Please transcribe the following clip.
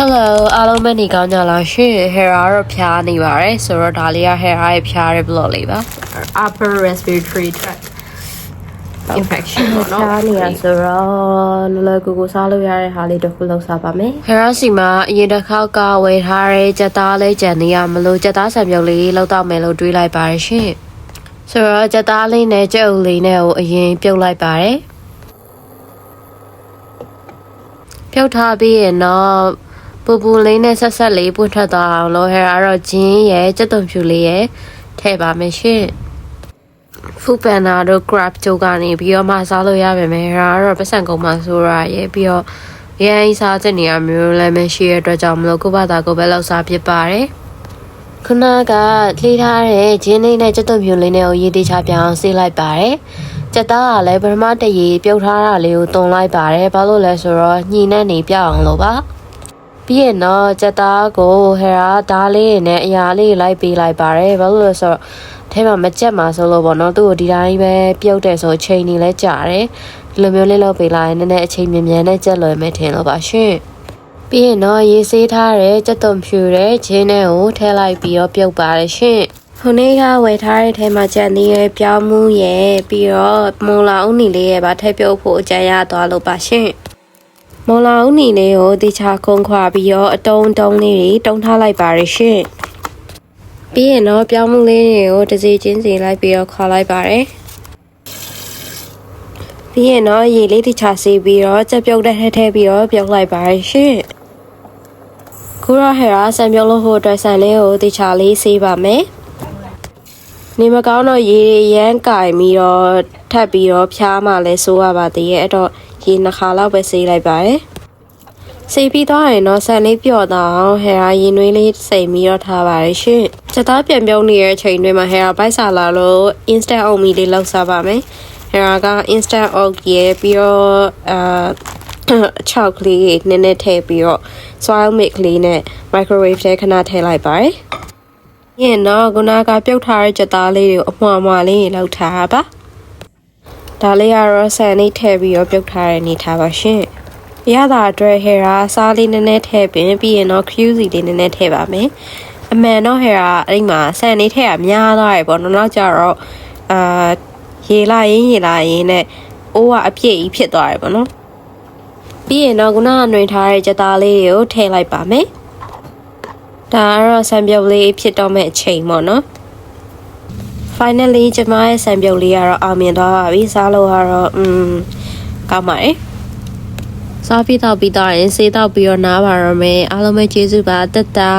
Hello အားလုံးပဲနေကောင်းကြလားရှင် hair ကတော့ဖြားနေပါတယ်ဆိုတော့ဒါလေးက hair ရဲ့ဖြားတဲ့ blog လေးပါ upper respiratory tract infection ဖြားနေရဆိုတော့လောလောကူကူစားလို့ရတဲ့ဟာလေးတစ်ခုလောက်စားပါမယ် hair စီမှာအရင်တစ်ခေါက်ကဝယ်ထားတဲ့ကြက်သားလေးကြံနေရမလို့ကြက်သားဆံပြုတ်လေးလောက်တော့မယ်လို့တွေးလိုက်ပါတယ်ရှင်ဆိုတော့ကြက်သားလေးနဲ့ကြက်ဥလေးနဲ့ကိုအရင်ပြုတ်လိုက်ပါတယ်ပြုတ်ထားပြီးရင်တော့ပူပူလေးနဲ့ဆက်ဆက်လေးပွင့်ထွက်သွားအောင်လို့ဟဲ့ကတော့ဂျင်းရဲ့ကြက်သွန်ဖြူလေးရဲ့ထည့်ပါမယ်ရှင်ဖူပန်နာတို့ grab ကျိုးကနေပြီးတော့မှစားလို့ရပါမယ်ဟဲ့ကတော့ပတ်စံကုန်မှာဆိုရရဲ့ပြီးတော့ရိုင်းစားတဲ့နေရာမျိုးလည်းမရှိတဲ့အတွက်ကြောင့်မလို့ကိုယ့်ဘာသာကိုယ်ပဲလောက်စားဖြစ်ပါတယ်ခုနကလှေးထားတဲ့ဂျင်းလေးနဲ့ကြက်သွန်ဖြူလေးနဲ့ကိုရေသေးချပြောင်းဆေးလိုက်ပါတယ်ကြက်သားကလည်းပထမတရေပြုတ်ထားတာလေးကိုတုံလိုက်ပါတယ်ဘာလို့လဲဆိုတော့ညှိနှံ့နေပြအောင်လို့ပါပြီးရင်တော့ကြက်သားကိုဟဲ့ရာဓားလေးနဲ့အရာလေးလိုက်ပေးလိုက်ပါတယ်ဘာလို့လဲဆိုတော့ထဲမှာမကြက်မှာဆိုလို့ပေါ့နော်သူ့ကိုဒီတိုင်းပဲပြုတ်တယ်ဆိုအချိန်ကြီးလဲကြာတယ်ဒီလိုမျိုးလေးလုပ်ပေးလိုက်ရင်နည်းနည်းအချိန်မြန်မြန်နဲ့ကြက်လွယ်မယ်ထင်လို့ပါရှင်ပြီးရင်တော့ရေဆေးထားတဲ့ကြက်သွန်ဖြူတဲ့ဂျင်းနဲ့ကိုထည့်လိုက်ပြီးတော့ပြုတ်ပါတယ်ရှင်ခုနေ့ကဝယ်ထားတဲ့ထဲမှာကြက်နေရဲ့ပြောင်းမှုရဲ့ပြီးတော့မုံလာဦးနီလေးရဲ့ဗာထည့်ပြုတ်ဖို့အကြံရသွားလို့ပါရှင်မုံလာဦးနီလေးကိုတေချာခုံခွာပြီးတော့အတုံးလေးတွေတုံးထားလိုက်ပါရရှင်ပြီးရင်တော့ပြောင်းမှုလေးတွေကိုတစ်စီချင်းစီလိုက်ပြီးတော့ခွာလိုက်ပါတယ်ပြီးရင်တော့ရေလေးတေချာဆေးပြီးတော့ကြက်ပြုတ်တဲ့ထည့်ပြီးတော့ပြုတ်လိုက်ပါရရှင်ခုတော့ဟဲ့ရာဆန်ပြုတ်လို့ဟိုအတွက်ဆန်လေးကိုတေချာလေးဆေးပါမယ်နေမကောင်းတော့ရေရမ်းကင်ပြီးတော့ထပ်ပြီးတော့ဖြားမှလည်းစိုးရပါသေးရဲ့အဲ့တော့ရေ2ခါလောက်ပဲဆေးလိုက်ပါတယ်ဆေးပြီးတော့ရင်တော့ဆန်လေးပျော့တော့ဟဲရာရင်နွေးလေးစိမ်ပြီးတော့ထားပါရရှင်ချက်သားပြန်ပြုံးနေတဲ့အချိန်တွေမှာဟဲရာဘိုက်ဆာလာလို့ instant oat မီလေးလောက်စားပါမယ်ဟဲရာက instant oat ရဲ့ပြီးတော့6ကလေးနည်းနည်းထည့်ပြီးတော့ soil milk လေးနဲ့ microwave ထဲခဏထည့်လိုက်ပါတယ်ရင်တော့ခုနကပြုတ်ထားတဲ့ကြက်သားလေးတွေကိုအမွှားမွှားလေးလောက်ထားပါဒါလေးကတော့ဆန်လေးထည့်ပြီးတော့ပြုတ်ထားတဲ့အနေထားပါရှင်ရတာအတွက်ဟဲရာစားလေးနည်းနည်းထည့်ပြီးရင်တော့ cube စီလေးနည်းနည်းထည့်ပါမယ်အမှန်တော့ဟဲရာအဲ့မှာဆန်လေးထည့်ရများသွားတယ်ပေါ့နောက်ကြတော့ရေလာရင်နဲ့အိုးကအပြည့်ကြီးဖြစ်သွားတယ်ပေါ့နော်ပြီးရင်တော့ခုနကနှွေထားတဲ့ကြက်သားလေးတွေကိုထည့်လိုက်ပါမယ်ဒါကတော့ဆန်ပြုတ်လေးဖြစ်တော့မဲ့အချိန်ပေါ့နော် finally ကျမရဲ့ဆန်ပြုတ်လေးကတော့အောင်မြင်သွားပါပြီစားလို့ကတော့ကောင်းပါတယ်စားပြီးတော့ပြီးတော့ရင်ဆေးတော့ပြီးတော့နားပါရမယ်အားလုံးပဲကျေးဇူးပါတက်တာ